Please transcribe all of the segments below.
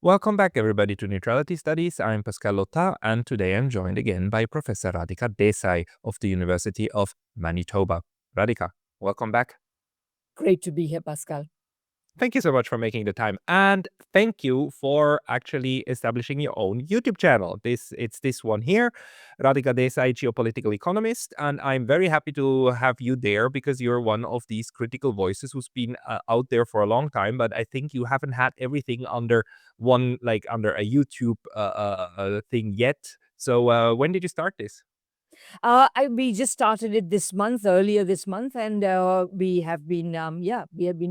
Welcome back, everybody, to Neutrality Studies. I'm Pascal Lotta, and today I'm joined again by Professor Radhika Desai of the University of Manitoba. Radhika, welcome back. Great to be here, Pascal. Thank you so much for making the time, and thank you for actually establishing your own YouTube channel. It's this one here, Radhika Desai, geopolitical economist, and I'm very happy to have you there because you're one of these critical voices who's been out there for a long time. But I think you haven't had everything under one, like under a YouTube thing yet. So when did you start this? We just started it this month, earlier this month, and we have been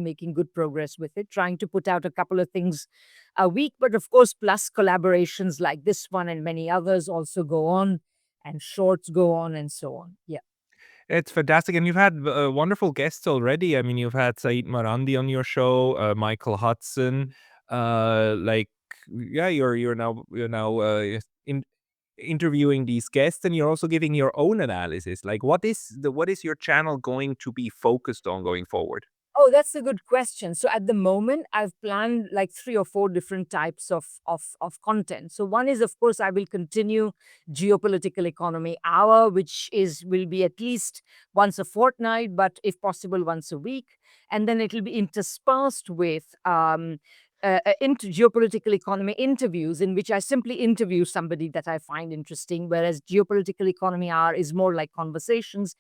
making good progress with it, trying to put out a couple of things a week. But of course, plus collaborations like this one and many others also go on, and shorts go on, and so on. Yeah. It's fantastic, and you've had wonderful guests already. I mean, you've had Saeed Marandi on your show, Michael Hudson. Like, yeah, you're now in, interviewing these guests, and you're also giving your own analysis. Like, what is your channel going to be focused on going forward? Oh, that's a good question. So at the moment, I've planned like three or four different types of content. So one is, of course, I will continue geopolitical economy hour, which is will be at least once a fortnight, but if possible, once a week, and then it will be interspersed with into geopolitical economy interviews in which I simply interview somebody that I find interesting, whereas geopolitical economy hour is more like conversations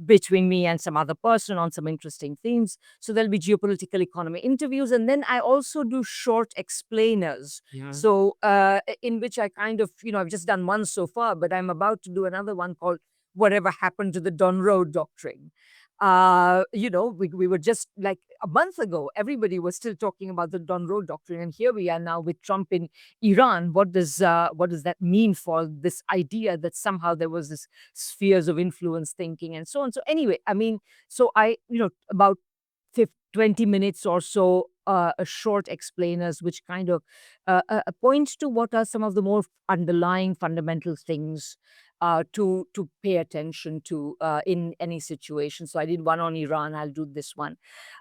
between me and some other person on some interesting themes. So there'll be geopolitical economy interviews. And then I also do short explainers. Yeah. So, in which I kind of, I've just done one so far, but I'm about to do another one called Whatever Happened to the Don Road Doctrine. We were just like a month ago, everybody was still talking about the Don Road Doctrine. And here we are now with Trump in Iran. What does that mean for this idea that somehow there was this spheres of influence thinking and so on. So anyway, I mean, so about 20 minutes or so, a short explainers, which kind of point to what are some of the more underlying fundamental things to pay attention to in any situation. So I did one on Iran. I'll do this one,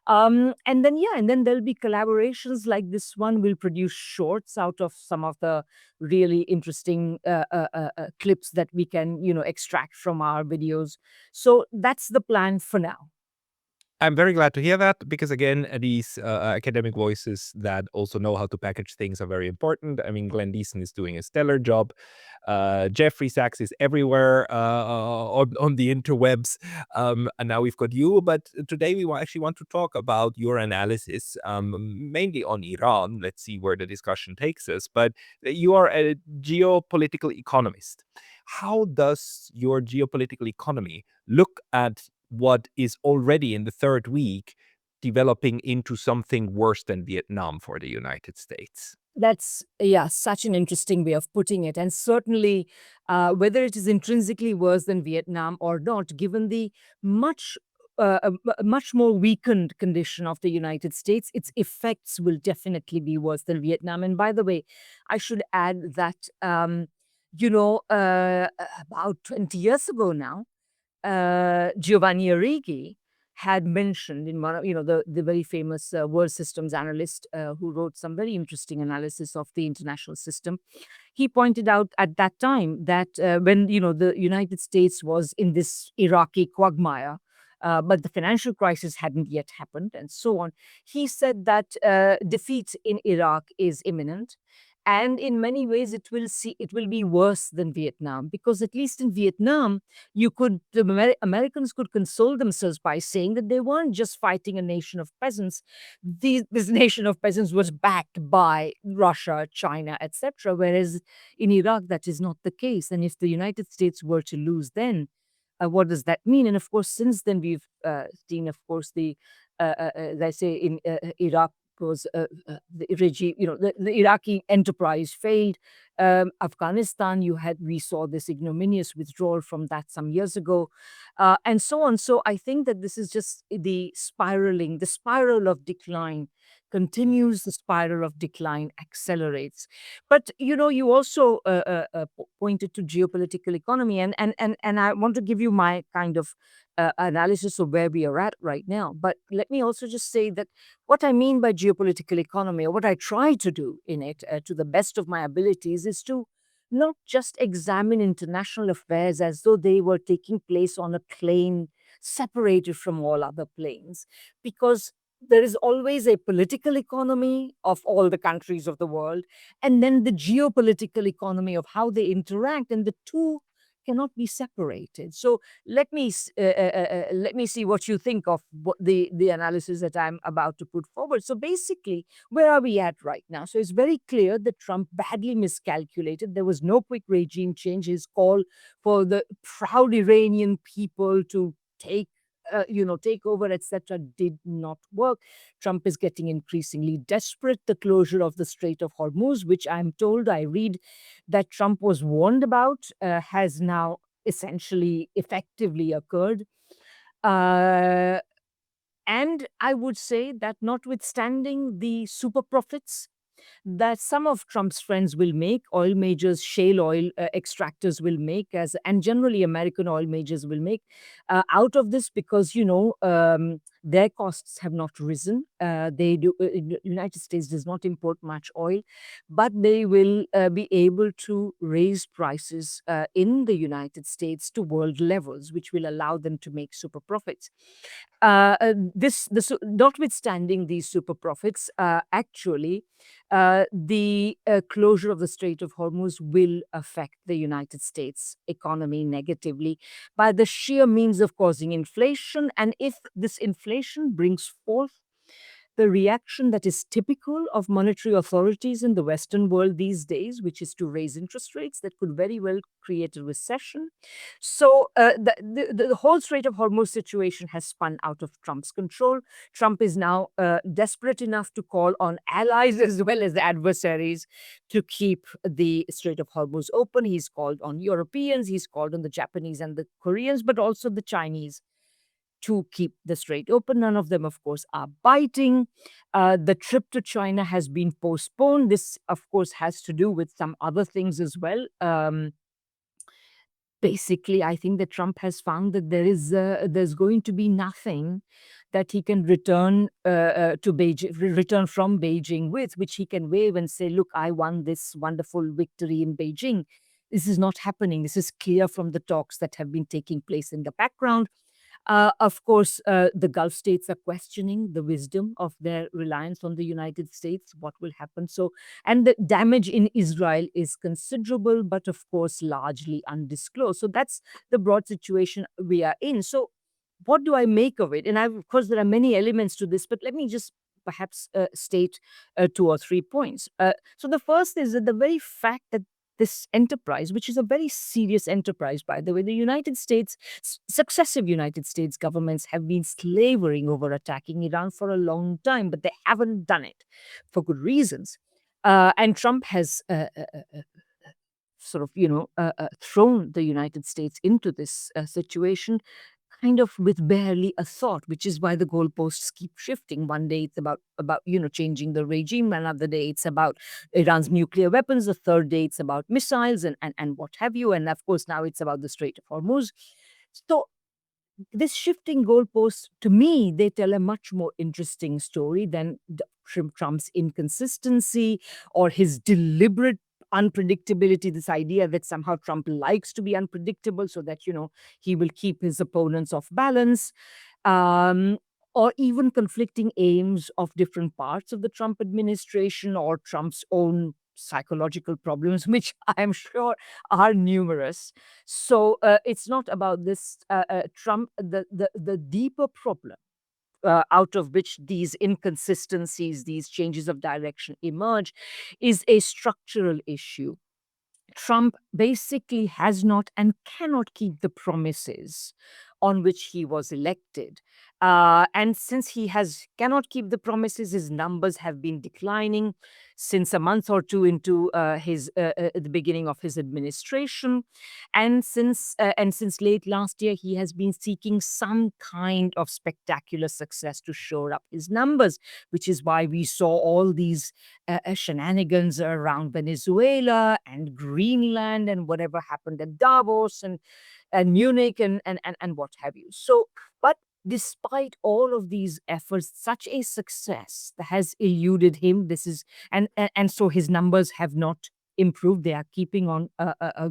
and then there'll be collaborations like this one. We'll produce shorts out of some of the really interesting clips that we can extract from our videos. So that's the plan for now. I'm very glad to hear that because, again, these academic voices that also know how to package things are very important. I mean, Glenn Deason is doing a stellar job. Jeffrey Sachs is everywhere on the interwebs. And now we've got you. But today we actually want to talk about your analysis, mainly on Iran. Let's see where the discussion takes us. But you are a geopolitical economist. How does your geopolitical economy look at what is already in the third week developing into something worse than Vietnam for the United States? That's, yeah, such an interesting way of putting it. And certainly, whether it is intrinsically worse than Vietnam or not, given the much much more weakened condition of the United States, its effects will definitely be worse than Vietnam. And by the way, I should add that, about 20 years ago now, Giovanni Arrighi had mentioned in one of, the very famous world systems analyst who wrote some very interesting analysis of the international system. He pointed out at that time that when, the United States was in this Iraqi quagmire, but the financial crisis hadn't yet happened, and so on. He said that defeat in Iraq is imminent, and in many ways it will be worse than Vietnam, because at least in Vietnam the Americans could console themselves by saying that they weren't just fighting a nation of peasants. This nation of peasants was backed by Russia, China, etc. Whereas in Iraq that is not the case. And if the United States were to lose, then what does that mean? And of course, since then we've seen, of course, as I say, in Iraq was the regime, the Iraqi enterprise failed. Afghanistan, we saw this ignominious withdrawal from that some years ago, and so on. So I think that this is just the spiral of decline continues, the spiral of decline accelerates. But you also pointed to geopolitical economy, and I want to give you my kind of analysis of where we are at right now. But let me also just say that what I mean by geopolitical economy, or what I try to do in it, to the best of my abilities, is to not just examine international affairs as though they were taking place on a plane separated from all other planes, because there is always a political economy of all the countries of the world, and then the geopolitical economy of how they interact, and the two cannot be separated. So let me see what you think of what the analysis that I'm about to put forward. So basically, where are we at right now? So it's very clear that Trump badly miscalculated. There was no quick regime change. His call for the proud Iranian people to take over, etc., did not work. Trump is getting increasingly desperate. The closure of the Strait of Hormuz, which I'm told, I read, that Trump was warned about, has now essentially effectively occurred. Uh, and I would say that notwithstanding the super profits that some of Trump's friends will make, oil majors, shale oil extractors will make, and generally American oil majors will make out of this, because their costs have not risen. United States does not import much oil, but they will be able to raise prices in the United States to world levels, which will allow them to make super profits. Notwithstanding these super profits, actually, the closure of the Strait of Hormuz will affect the United States economy negatively by the sheer means of causing inflation. And if this inflation brings forth the reaction that is typical of monetary authorities in the Western world these days, which is to raise interest rates, that could very well create a recession. So the whole Strait of Hormuz situation has spun out of Trump's control. Trump is now desperate enough to call on allies as well as adversaries to keep the Strait of Hormuz open. He's called on Europeans, he's called on the Japanese and the Koreans, but also the Chinese to keep the strait open. None of them, of course, are biting. The trip to China has been postponed. This, of course, has to do with some other things as well. Basically, I think that Trump has found that there's going to be nothing that he can return from Beijing with, which he can wave and say, "Look, I won this wonderful victory in Beijing." This is not happening. This is clear from the talks that have been taking place in the background. Of course, the Gulf states are questioning the wisdom of their reliance on the United States. What will happen? So, and the damage in Israel is considerable, but of course, largely undisclosed. So, that's the broad situation we are in. So, what do I make of it? And of course, there are many elements to this, but let me just perhaps state two or three points. So, the first is that the very fact that this enterprise, which is a very serious enterprise, by the way, the United States, successive United States governments have been slavering over attacking Iran for a long time, but they haven't done it for good reasons. And Trump has sort of, thrown the United States into this situation kind of with barely a thought, which is why the goalposts keep shifting. One day it's about changing the regime, another day it's about Iran's nuclear weapons, the third day it's about missiles and what have you, and of course now it's about the Strait of Hormuz. So this shifting goalposts, to me, they tell a much more interesting story than Trump's inconsistency or his deliberate unpredictability. This idea that somehow Trump likes to be unpredictable so that, he will keep his opponents off balance. Um, or even conflicting aims of different parts of the Trump administration, or Trump's own psychological problems, which I'm sure are numerous. So it's not about this Trump. The deeper problem out of which these inconsistencies, these changes of direction emerge, is a structural issue. Trump basically has not and cannot keep the promises on which he was elected. And since he cannot keep the promises, his numbers have been declining since a month or two into his the beginning of his administration, and since late last year, he has been seeking some kind of spectacular success to shore up his numbers, which is why we saw all these shenanigans around Venezuela and Greenland and whatever happened at Davos and Munich and what have you. So, but despite all of these efforts, such a success has eluded him. And so his numbers have not improved. They are keeping on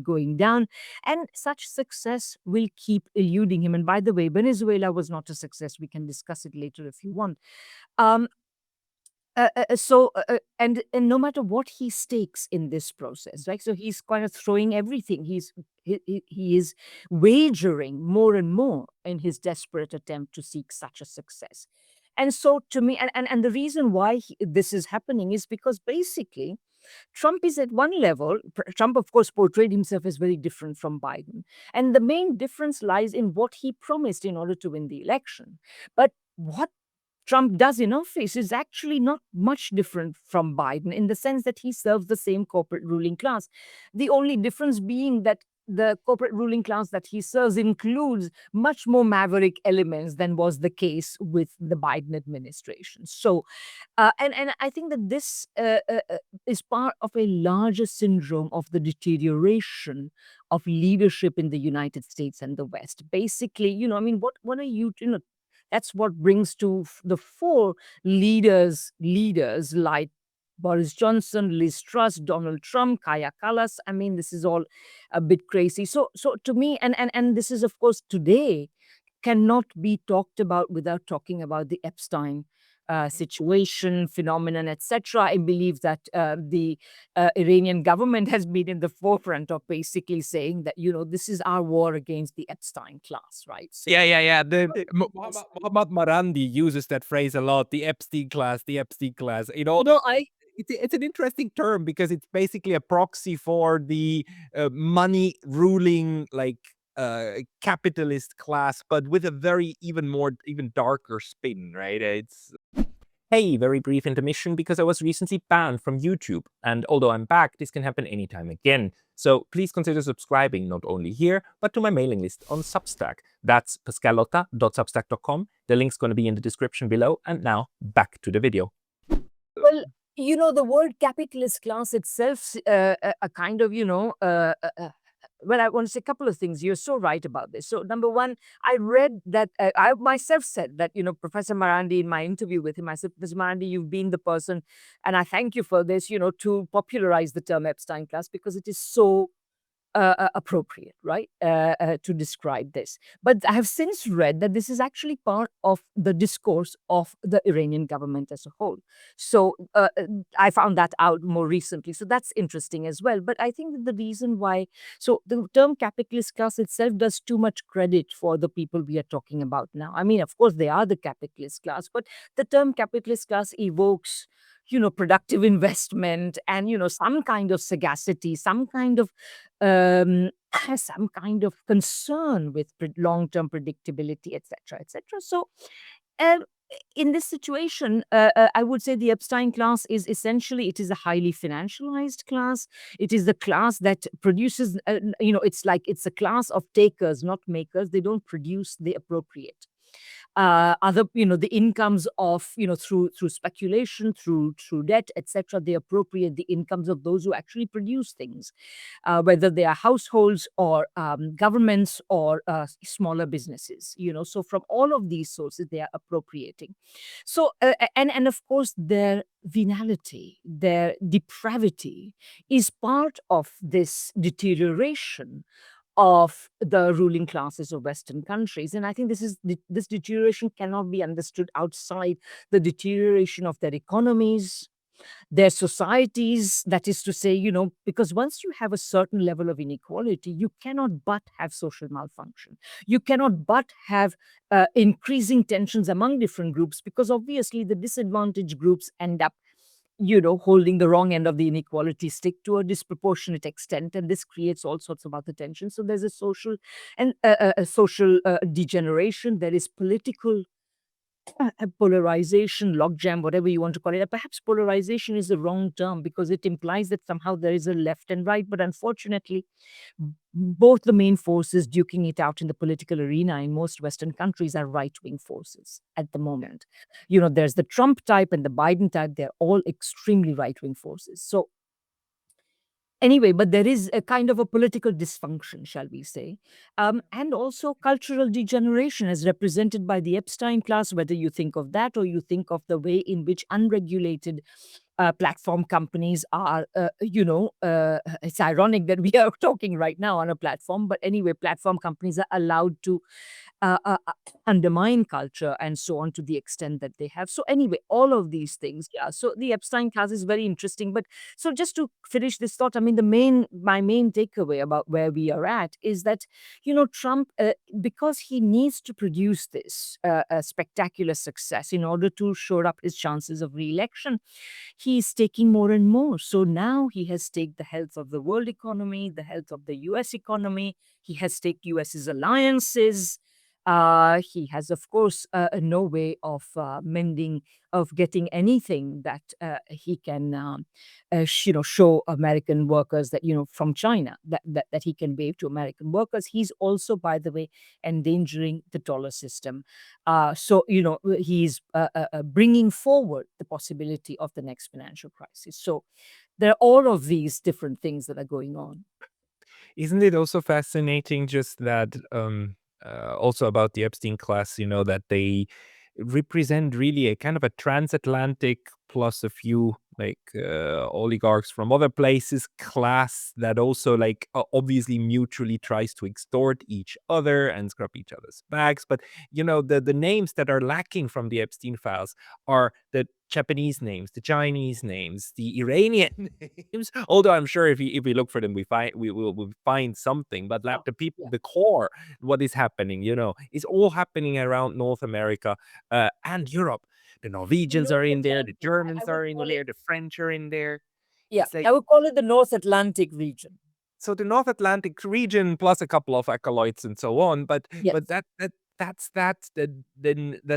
going down, and such success will keep eluding him. And by the way, Venezuela was not a success. We can discuss it later if you want. Um, and no matter what he stakes in this process, right? So he's kind of throwing everything. He is wagering more and more in his desperate attempt to seek such a success. And so to me, and the reason why this is happening is because basically Trump is at one level. Trump, of course, portrayed himself as very different from Biden. And the main difference lies in what he promised in order to win the election. But what Trump does in office is actually not much different from Biden in the sense that he serves the same corporate ruling class. The only difference being that the corporate ruling class that he serves includes much more maverick elements than was the case with the Biden administration. So, and I think that this is part of a larger syndrome of the deterioration of leadership in the United States and the West. Basically, I mean, what are you. That's what brings to the fore leaders like Boris Johnson, Liz Truss, Donald Trump, Kaya Kallas. I mean, this is all a bit crazy. So to me, and this is of course today cannot be talked about without talking about the Epstein situation, phenomenon, etc. I believe that the Iranian government has been in the forefront of basically saying that this is our war against the Epstein class, right? So Yeah. Muhammad Marandi uses that phrase a lot. The Epstein class, the Epstein class. no, I It's an interesting term because it's basically a proxy for the money ruling capitalist class, but with a very even darker spin, right? It's Hey, very brief intermission because I was recently banned from YouTube. And although I'm back, this can happen anytime again. So please consider subscribing not only here, but to my mailing list on Substack. That's pascalotta.substack.com. The link's going to be in the description below. And now back to the video. well, the word capitalist class itself, a kind of, well, I want to say a couple of things. You're so right about this. So, number one, I read that I myself said that, Professor Marandi, in my interview with him, I said, Professor Marandi, you've been the person, and I thank you for this, to popularize the term Epstein class because it is so appropriate, right, to describe this. But I have since read that this is actually part of the discourse of the Iranian government as a whole. So I found that out more recently. So that's interesting as well. But I think that the reason why, so the term capitalist class itself does too much credit for the people we are talking about now. I mean, of course, they are the capitalist class, but the term capitalist class evokes productive investment and, some kind of sagacity, some kind of some kind of concern with long-term predictability, etc., etc. So, um, in this situation, I would say the Epstein class is essentially it is a highly financialized class. It is the class that produces, it's a class of takers, not makers. They don't produce, they appropriate other the incomes of through speculation, through debt, etc. They appropriate the incomes of those who actually produce things, whether they are households or governments or smaller businesses. So from all of these sources they are appropriating. So and of course their venality, their depravity is part of this deterioration of the ruling classes of Western countries. And I think this deterioration cannot be understood outside the deterioration of their economies, their societies. That is to say, because once you have a certain level of inequality, you cannot but have social malfunction. You cannot but have increasing tensions among different groups, because obviously the disadvantaged groups end up holding the wrong end of the inequality stick to a disproportionate extent, and this creates all sorts of other tensions. So there's a social and a social degeneration. There is political polarization, logjam, whatever you want to call it. Perhaps polarization is the wrong term because it implies that somehow there is a left and right. But unfortunately, both the main forces duking it out in the political arena in most Western countries are right wing forces at the moment. There's the Trump type and the Biden type. They're all extremely right wing forces. So anyway, but there is a kind of a political dysfunction, shall we say, and also cultural degeneration as represented by the Epstein class, whether you think of that or you think of the way in which unregulated platform companies are, it's ironic that we are talking right now on a platform, but anyway, platform companies are allowed to undermine culture and so on to the extent that they have. So anyway, all of these things, yeah. So the Epstein class is very interesting. But so just to finish this thought, I mean, my main takeaway about where we are at is that Trump, because he needs to produce this spectacular success in order to shore up his chances of re-election, he is taking more and more. So now he has staked the health of the world economy, the health of the U.S. economy. He has staked U.S.'s alliances. He has, of course, no way of mending, of getting anything that he can, show American workers that, from China, that he can wave to American workers. He's also, by the way, endangering the dollar system. So, he's bringing forward the possibility of the next financial crisis. So there are all of these different things that are going on. Isn't it also fascinating just that also about the Epstein class, that they represent really a kind of a transatlantic plus a few like oligarchs from other places class that also like obviously mutually tries to extort each other and scrub each other's backs. But the names that are lacking from the Epstein files are the Japanese names, the Chinese names, the Iranian names. Although I'm sure if we look for them, we will find something. But like the people, Yeah. the core, what is happening, is all happening around North America and Europe. The The Norwegians are North in there, the Atlantic, I Germans would are in call it, there, the French are in there. yeah, It's like I would call it the North Atlantic region. so the North Atlantic region plus a couple of acolytes and so on, but Yes. that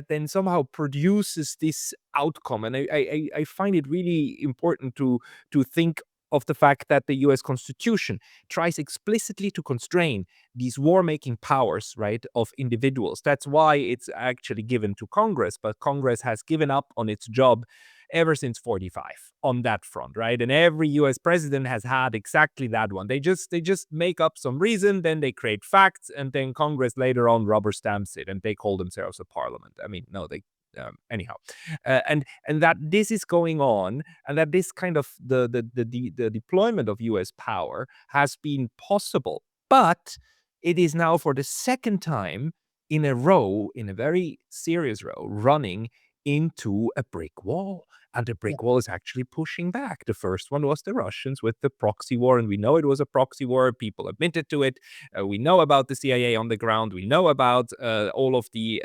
then somehow produces this outcome, and I find it really important to think of the fact that the U.S. Constitution tries explicitly to constrain these war-making powers, right, of individuals. That's why it's actually given to Congress, but Congress has given up on its job ever since 45 on that front, right? And every US president has had exactly that one. They just make up some reason, then they create facts, and then Congress later on rubber stamps it and they call themselves a parliament. I mean, no, they anyhow, and that this is going on, and that this kind of the deployment of U.S. power has been possible, but it is now for the second time in a row, in a very serious row, running into a brick wall. And the Yeah. brick wall is actually pushing back. The first one was the Russians with the proxy war, and we know it was a proxy war. People admitted to it. We know about the CIA on the ground. We know about all of the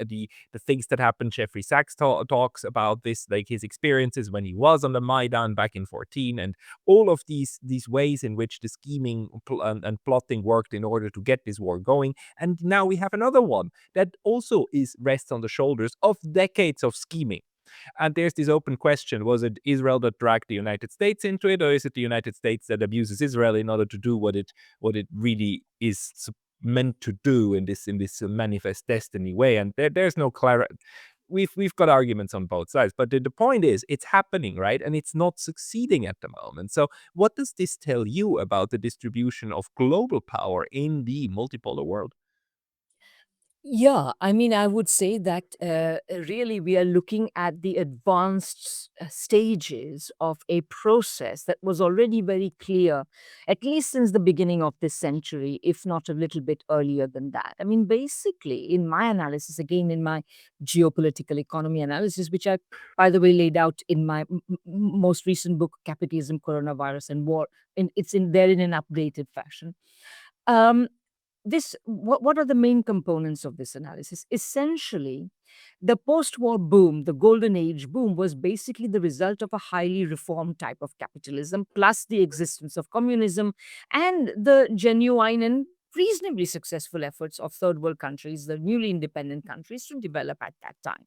things that happened. Jeffrey Sachs talks about this, like his experiences when he was on the Maidan back in 14, and all of these ways in which the scheming and plotting worked in order to get this war going. And now we have another one that also is rests on the shoulders of decades of scheming. And there's this open question: was it Israel that dragged the United States into it, or is it the United States that abuses Israel in order to do what it really is meant to do in this manifest destiny way? And there's no clarity. We've got arguments on both sides, but the point is it's happening, right? And it's not succeeding at the moment. So what does this tell you about the distribution of global power in the multipolar world? Yeah, I mean, I would say that really we are looking at the advanced stages of a process that was already very clear, at least since the beginning of this century, if not a little bit earlier than that. I mean, basically, in my analysis, again, in my geopolitical economy analysis, which I, by the way, laid out in my most recent book, Capitalism, Coronavirus, and War, it's in there in an updated fashion. Um, what are the main components of this analysis? Essentially, The post-war boom, the golden age boom, was basically the result of a highly reformed type of capitalism, plus the existence of communism and the genuine and reasonably successful efforts of third world countries, the newly independent countries, to develop at that time.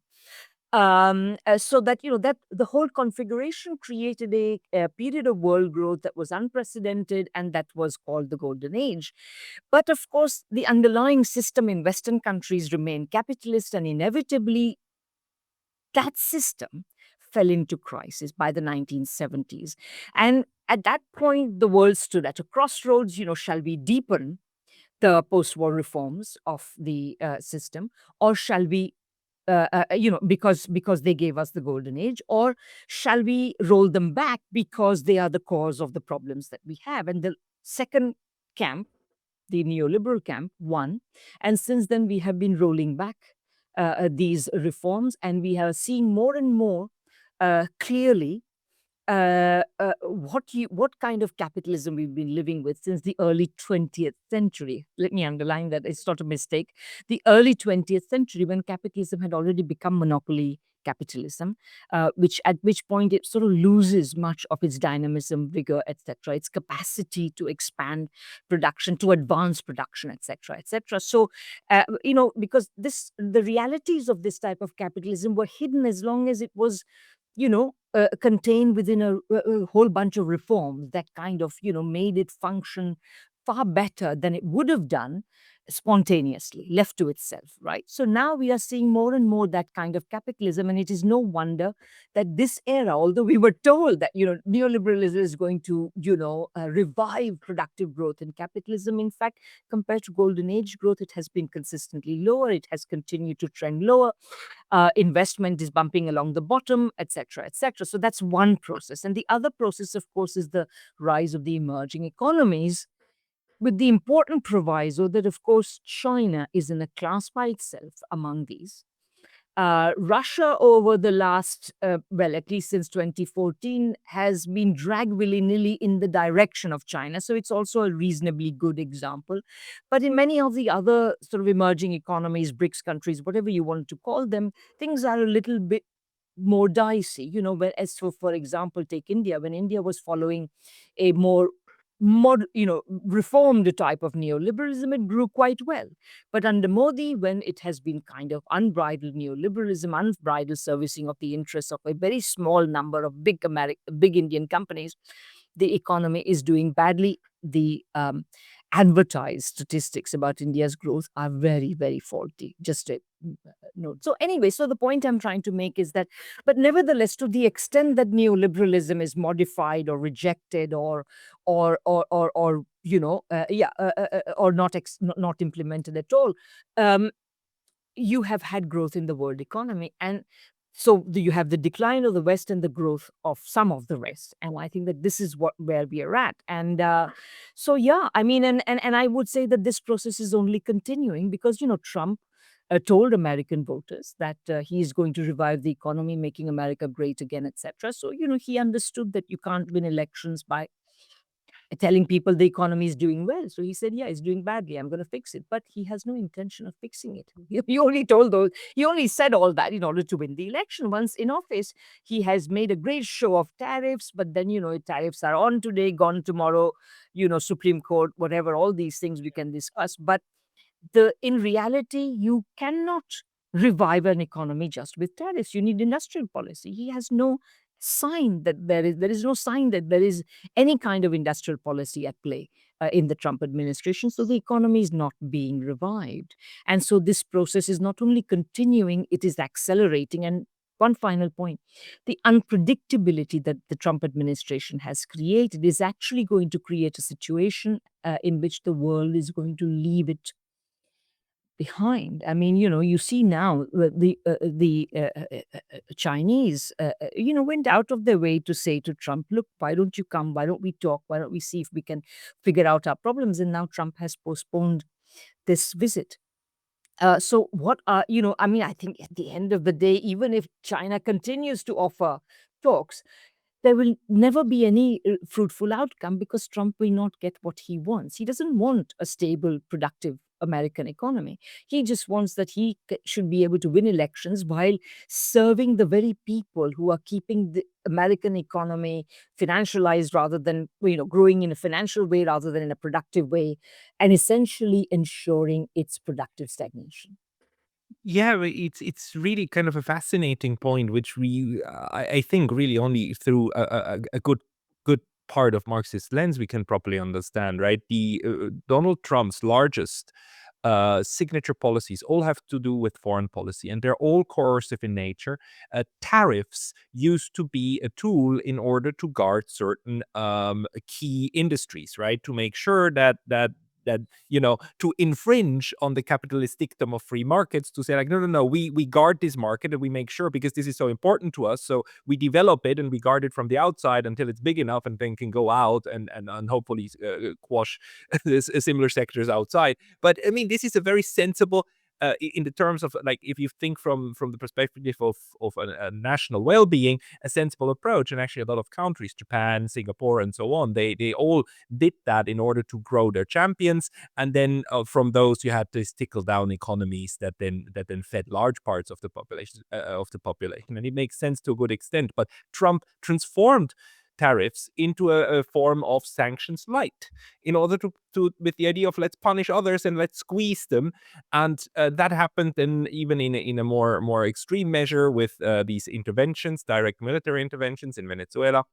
So that that the whole configuration created a period of world growth that was unprecedented, and that was called the golden age. But of course, the underlying system in Western countries remained capitalist, and inevitably that system fell into crisis by the 1970s. And at that point, the world stood at a crossroads. Shall we deepen the post-war reforms of the system, or shall we because they gave us the golden age, or shall we roll them back because they are the cause of the problems that we have? And the second camp, the neoliberal camp, won. And since then, we have been rolling back these reforms, and we have seen more and more clearly what kind of capitalism we've been living with since the early 20th century. Let me underline that it's not a mistake. The early 20th century, when capitalism had already become monopoly capitalism, which at which point it sort of loses much of its dynamism, vigor, etc., its capacity to expand production, to advance production, etc., etc. So, because the realities of this type of capitalism were hidden as long as it was contained within a whole bunch of reforms that kind of, made it function far better than it would have done spontaneously, left to itself, right? So now we are seeing more and more that kind of capitalism, and it is no wonder that this era, although we were told that, neoliberalism is going to, revive productive growth in capitalism, in fact, compared to golden age growth, it has been consistently lower. It has continued to trend lower. Investment is bumping along the bottom, etc., etc. So that's one process. And the other process, of course, is the rise of the emerging economies, with the important proviso that, of course, China is in a class by itself among these. Russia, over the last, well, at least since 2014, has been dragged willy nilly in the direction of China. So it's also a reasonably good example. But in many of the other sort of emerging economies, BRICS countries, whatever you want to call them, things are a little bit more dicey. As for example, take India. When India was following a more reformed type of neoliberalism, it grew quite well. But under Modi, when it has been kind of unbridled neoliberalism, unbridled servicing of the interests of a very small number of big Indian companies, the economy is doing badly. The advertised statistics about India's growth are very, very faulty. Just a note. So anyway, so the point I'm trying to make is that, but nevertheless, to the extent that neoliberalism is modified or rejected or or not implemented at all, um, you have had growth in the world economy. And so you have the decline of the West and the growth of some of the rest. And I think that this is where we are at. And so, yeah, I mean, and I would say that this process is only continuing because, Trump told American voters that he is going to revive the economy, making America great again, etc. So, he understood that you can't win elections by telling people the economy is doing well. So he said, yeah, it's doing badly. I'm going to fix it. But he has no intention of fixing it. He only said all that in order to win the election. Once in office, he has made a great show of tariffs, but then, tariffs are on today, gone tomorrow, Supreme Court, whatever, all these things we can discuss. But in reality, you cannot revive an economy just with tariffs. You need industrial policy. He has no sign that there is no sign that there is any kind of industrial policy at play in the Trump administration. So the economy is not being revived. And so this process is not only continuing, it is accelerating. And one final point, the unpredictability that the Trump administration has created is actually going to create a situation in which the world is going to leave it behind. I mean, you see now the Chinese, went out of their way to say to Trump, "Look, why don't you come? Why don't we talk? Why don't we see if we can figure out our problems?" And now Trump has postponed this visit. So what are I mean, I think at the end of the day, even if China continues to offer talks, there will never be any fruitful outcome because Trump will not get what he wants. He doesn't want a stable, productive American economy. He just wants that he should be able to win elections while serving the very people who are keeping the American economy financialized rather than, growing in a financial way rather than in a productive way, and essentially ensuring its productive stagnation. Yeah, but it's really kind of a fascinating point, which I think really only through a good part of Marxist lens we can properly understand, right? The Donald Trump's largest signature policies all have to do with foreign policy, and they're all coercive in nature. Tariffs used to be a tool in order to guard certain key industries, right? To make sure that to infringe on the capitalist dictum of free markets, to say like, no, no, no, we guard this market and we make sure, because this is so important to us, so we develop it and we guard it from the outside until it's big enough and then can go out and hopefully quash similar sectors outside. But I mean, this is a very sensible, in the terms of, like, if you think from the perspective of a national well-being, a sensible approach. And actually a lot of countries, Japan, Singapore, and so on, they all did that in order to grow their champions. And then from those you had these trickle down economies that then fed large parts of the population, and it makes sense to a good extent. But Trump transformed tariffs into a form of sanctions light, in order to with the idea of, let's punish others and let's squeeze them. And that happened then even in a more extreme measure with these interventions, direct military interventions in Venezuela,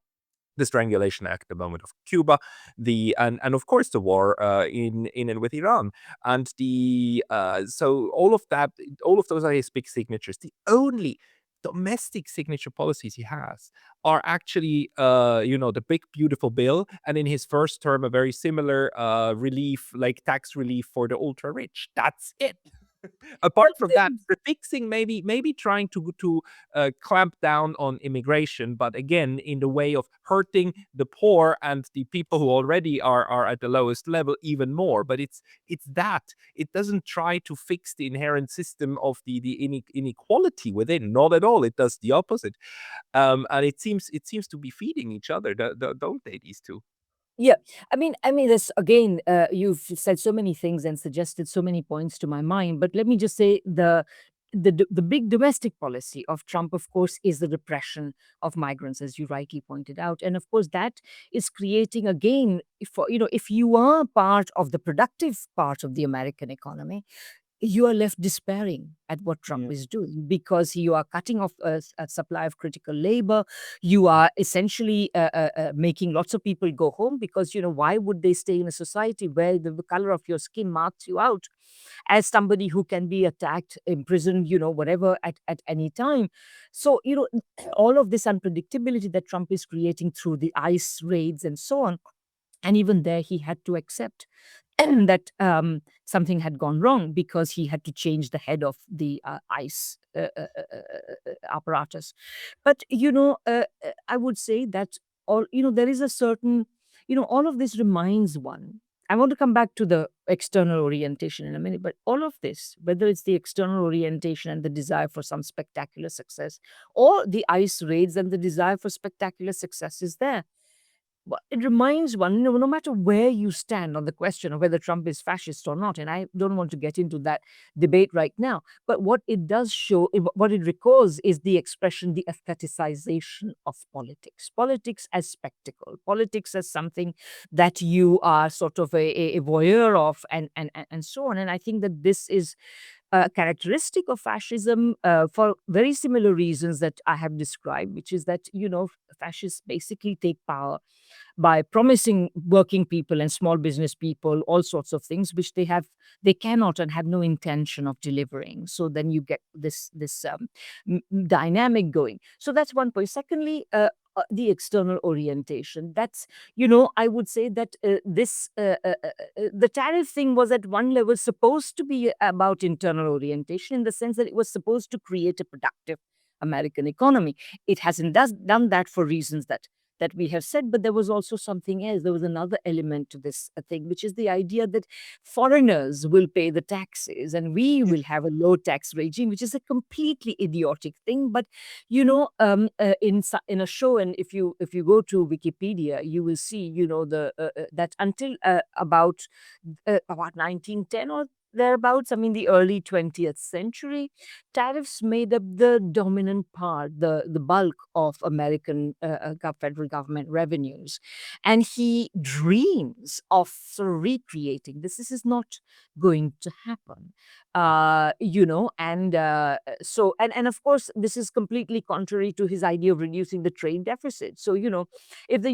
the Strangulation Act, the moment of Cuba, and of course the war in and with Iran, and the so all of that, all of those are his big signatures. The only domestic signature policies he has are actually, the big beautiful bill, and in his first term a very similar relief, like tax relief for the ultra rich. That's it. Apart Well, from that, the fixing, maybe trying to clamp down on immigration, but again in the way of hurting the poor and the people who already are at the lowest level even more. But it's that it doesn't try to fix the inherent system of the inequality within. Not at all. It does the opposite, and it seems to be feeding each other, don't they? These two. yeah, I mean, this again. You've said so many things and suggested so many points to my mind. But let me just say the big domestic policy of Trump, of course, is the repression of migrants, as you rightly pointed out, and of course that is creating again. If you are part of the productive part of the American economy, you are left despairing at what Trump Yeah. is doing, because you are cutting off a supply of critical labor. You are essentially making lots of people go home, because, why would they stay in a society where the color of your skin marks you out as somebody who can be attacked, imprisoned, whatever, at any time? So, all of this unpredictability that Trump is creating through the ICE raids and so on. And even there, he had to accept that something had gone wrong, because he had to change the head of the ICE apparatus. But I would say that there is a certain, all of this reminds one. I want to come back to the external orientation in a minute, but all of this, whether it's the external orientation and the desire for some spectacular success, or the ICE raids and the desire for spectacular success, is there. Well, it reminds one, no matter where you stand on the question of whether Trump is fascist or not, and I don't want to get into that debate right now, but what it does show, what it recalls, is the expression, the aestheticization of politics. Politics as spectacle, politics as something that you are sort of a voyeur of, and so on. And I think that this is a characteristic of fascism, for very similar reasons that I have described, which is that, fascists basically take power by promising working people and small business people all sorts of things which they cannot and have no intention of delivering. So then you get this dynamic going. So that's one point. Secondly, the external orientation. That's, I would say that the tariff thing was at one level supposed to be about internal orientation, in the sense that it was supposed to create a productive American economy. It hasn't done that for reasons that we have said, but there was also something else. There was another element to this thing, which is the idea that foreigners will pay the taxes and we will have a low tax regime, which is a completely idiotic thing. But in a show, and if you go to Wikipedia, you will see, the that until about 1910 or thereabouts, I mean, the early 20th century, tariffs made up the dominant part, the bulk of American federal government revenues. And he dreams of sort of recreating this. This is not going to happen. And of course, this is completely contrary to his idea of reducing the trade deficit. So, if the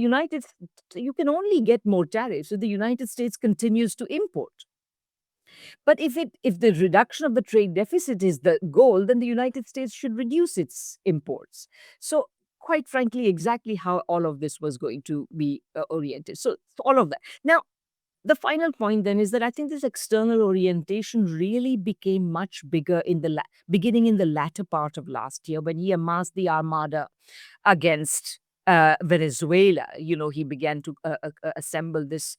you can only get more tariffs if the United States continues to import. But if the reduction of the trade deficit is the goal, then the United States should reduce its imports. So, quite frankly, exactly how all of this was going to be oriented. So all of that. Now, the final point then is that I think this external orientation really became much bigger beginning in the latter part of last year when he amassed the armada against Venezuela. He began to assemble this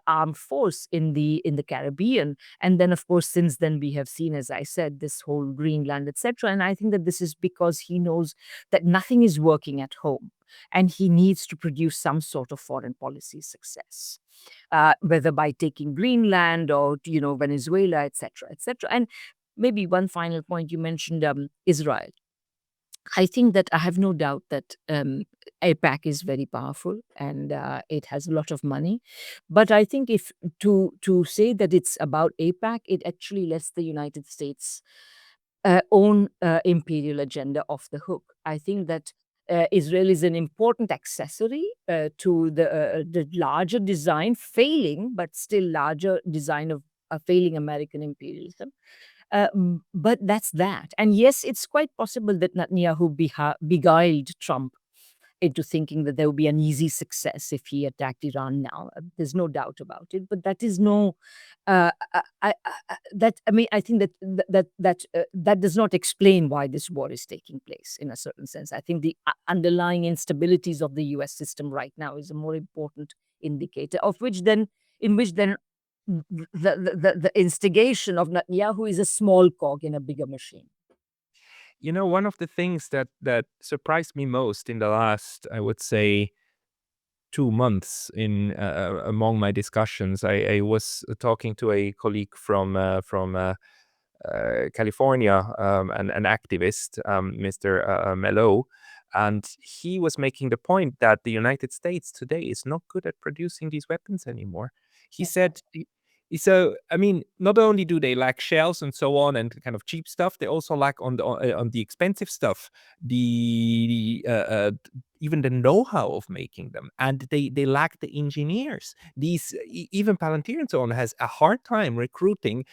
armed force in the Caribbean, and then, of course, since then we have seen, as I said, this whole Greenland, etc. And I think that this is because he knows that nothing is working at home, and he needs to produce some sort of foreign policy success, whether by taking Greenland or Venezuela, etc., etc. And maybe one final point, you mentioned Israel. I think that I have no doubt that APAC is very powerful and it has a lot of money. But I think if to say that it's about APAC, it actually lets the United States own imperial agenda off the hook. I think that Israel is an important accessory to the larger design, failing but still larger design of a failing American imperialism. But that's that. And yes, it's quite possible that Netanyahu beguiled Trump into thinking that there would be an easy success if he attacked Iran now. There's no doubt about it. But that is no, I mean, I think that does not explain why this war is taking place. In a certain sense, I think the underlying instabilities of the U.S. system right now is a more important indicator, in which then the instigation of Netanyahu is a small cog in a bigger machine. One of the things that surprised me most in the last, I would say, 2 months in among my discussions, I was talking to a colleague from California, an activist, Mr. Mello, and he was making the point that the United States today is not good at producing these weapons anymore. He said, so I mean, not only do they lack shells and so on and kind of cheap stuff, they also lack on the expensive stuff, even the know-how of making them, and they lack the engineers. These even Palantir and so on has a hard time recruiting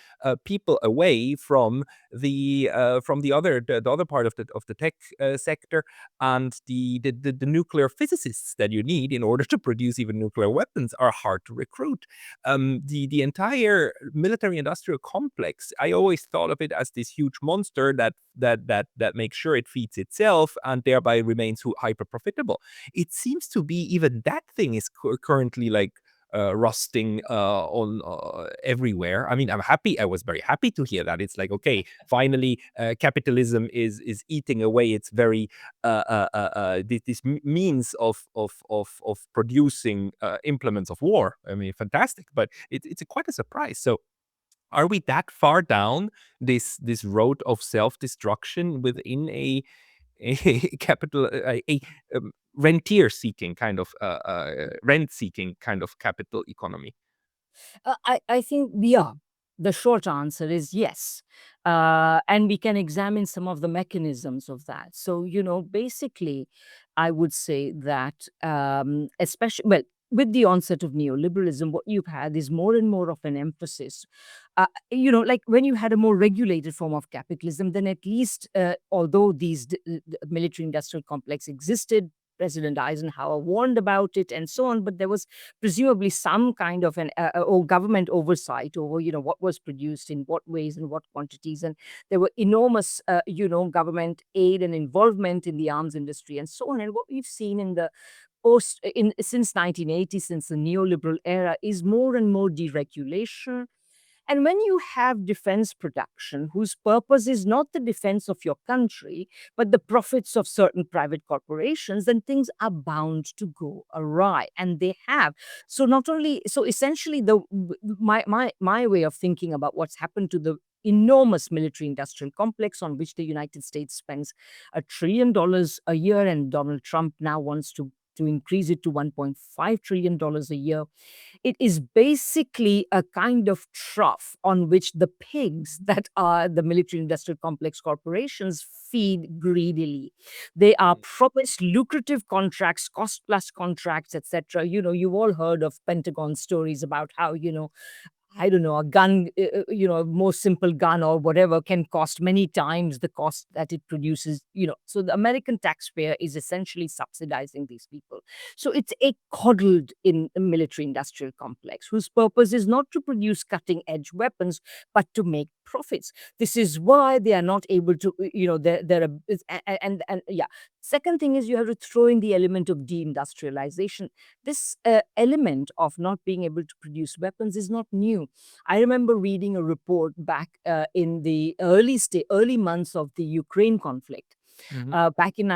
people away from the other part of the tech sector, and the nuclear physicists that you need in order to produce even nuclear weapons are hard to recruit. The entire military industrial complex, I always thought of it as this huge monster that makes sure it feeds itself and thereby remains hyper profitable. It seems to be even that thing is currently like rusting on everywhere. I mean, I was very happy to hear that. It's like, okay, finally, capitalism is eating away its very this means of producing implements of war. I mean, fantastic, but it's quite a surprise. So, are we that far down this road of self-destruction within a capital a rentier-seeking kind of rent-seeking kind of capital economy? I think, yeah, the short answer is yes. And we can examine some of the mechanisms of that. So, basically, I would say that, especially, well, with the onset of neoliberalism, what you've had is more and more of an emphasis. Like when you had a more regulated form of capitalism, then at least, although these military industrial complex existed, President Eisenhower warned about it and so on, but there was presumably some kind of an or government oversight over what was produced in what ways and what quantities, and there were enormous government aid and involvement in the arms industry and so on. And what we've seen in the since 1980, since the neoliberal era, is more and more deregulation, And when you have defense production whose purpose is not the defense of your country, but the profits of certain private corporations, then things are bound to go awry. And they have. So not only, so essentially my way of thinking about what's happened to the enormous military industrial complex on which the United States spends $1 trillion a year, and Donald Trump now wants to increase it to $1.5 trillion a year. It is basically a kind of trough on which the pigs that are the military industrial complex corporations feed greedily. They are promised lucrative contracts, cost plus contracts, etc. You've all heard of Pentagon stories about how, I don't know, a gun, a more simple gun or whatever can cost many times the cost that it produces. So the American taxpayer is essentially subsidizing these people. So it's a coddled in a military industrial complex whose purpose is not to produce cutting edge weapons, but to make profits. This is why they are not able to, they're and yeah. Second thing is you have to throw in the element of deindustrialization. This element of not being able to produce weapons is not new. I remember reading a report back in the early months of the Ukraine conflict. Mhm. Back in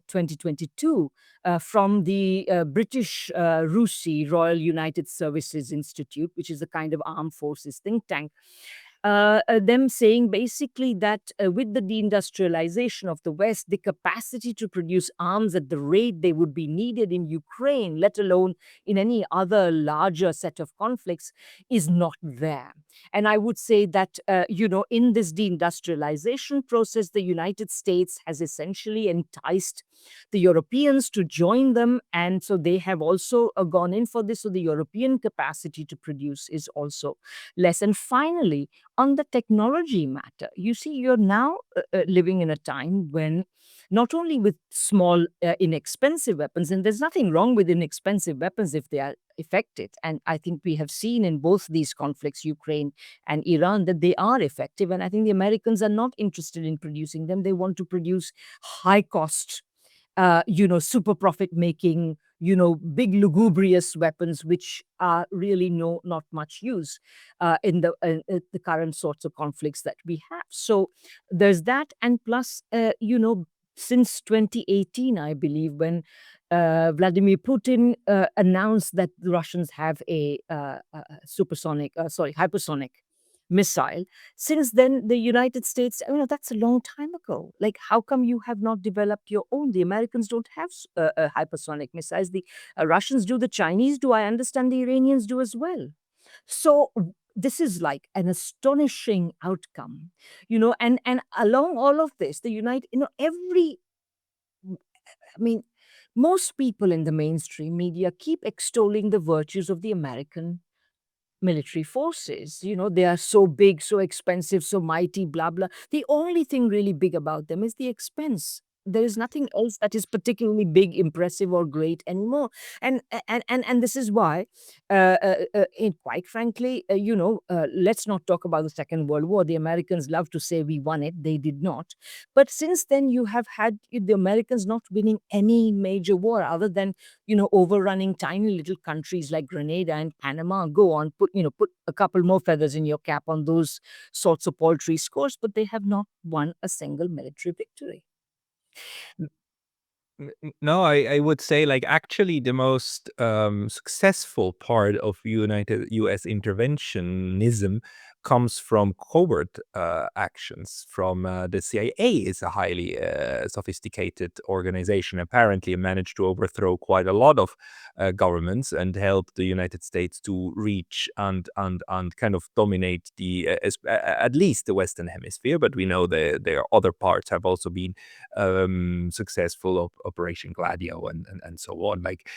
2022, from the British RUSI, Royal United Services Institute, which is a kind of armed forces think tank, them saying basically that with the deindustrialization of the West, the capacity to produce arms at the rate they would be needed in Ukraine, let alone in any other larger set of conflicts, is not there. And I would say that, in this deindustrialization process, the United States has essentially enticed the Europeans to join them. And so they have also gone in for this. So the European capacity to produce is also less. And finally, on the technology matter, you see, you're now living in a time when not only with small, inexpensive weapons, and there's nothing wrong with inexpensive weapons if they are effective. And I think we have seen in both these conflicts, Ukraine and Iran, that they are effective. And I think the Americans are not interested in producing them. They want to produce high cost, super profit making, big lugubrious weapons, which are really not much use in the current sorts of conflicts that we have. So there's that, and plus, since 2018, I believe, when Vladimir Putin announced that the Russians have hypersonic missile. Since then, the United States, that's a long time ago. Like, how come you have not developed your own? The Americans don't have hypersonic missiles. The Russians do, the Chinese do. I understand the Iranians do as well. So this is like an astonishing outcome, and along all of this, the United, I mean, most people in the mainstream media keep extolling the virtues of the American military forces. They are so big, so expensive, so mighty, blah, blah. The only thing really big about them is the expense. There is nothing else that is particularly big, impressive, or great anymore. And this is why, quite frankly, let's not talk about the Second World War. The Americans love to say we won it. They did not. But since then, you have had the Americans not winning any major war other than overrunning tiny little countries like Grenada and Panama. Go on, put a couple more feathers in your cap on those sorts of paltry scores, but they have not won a single military victory. No, I would say, like, actually the most successful part of U.S. interventionism comes from covert actions. From the CIA is a highly sophisticated organization. Apparently, managed to overthrow quite a lot of governments and help the United States to reach and kind of dominate at least the Western Hemisphere. But we know there are other parts have also been successful, Operation Gladio and so on. Like,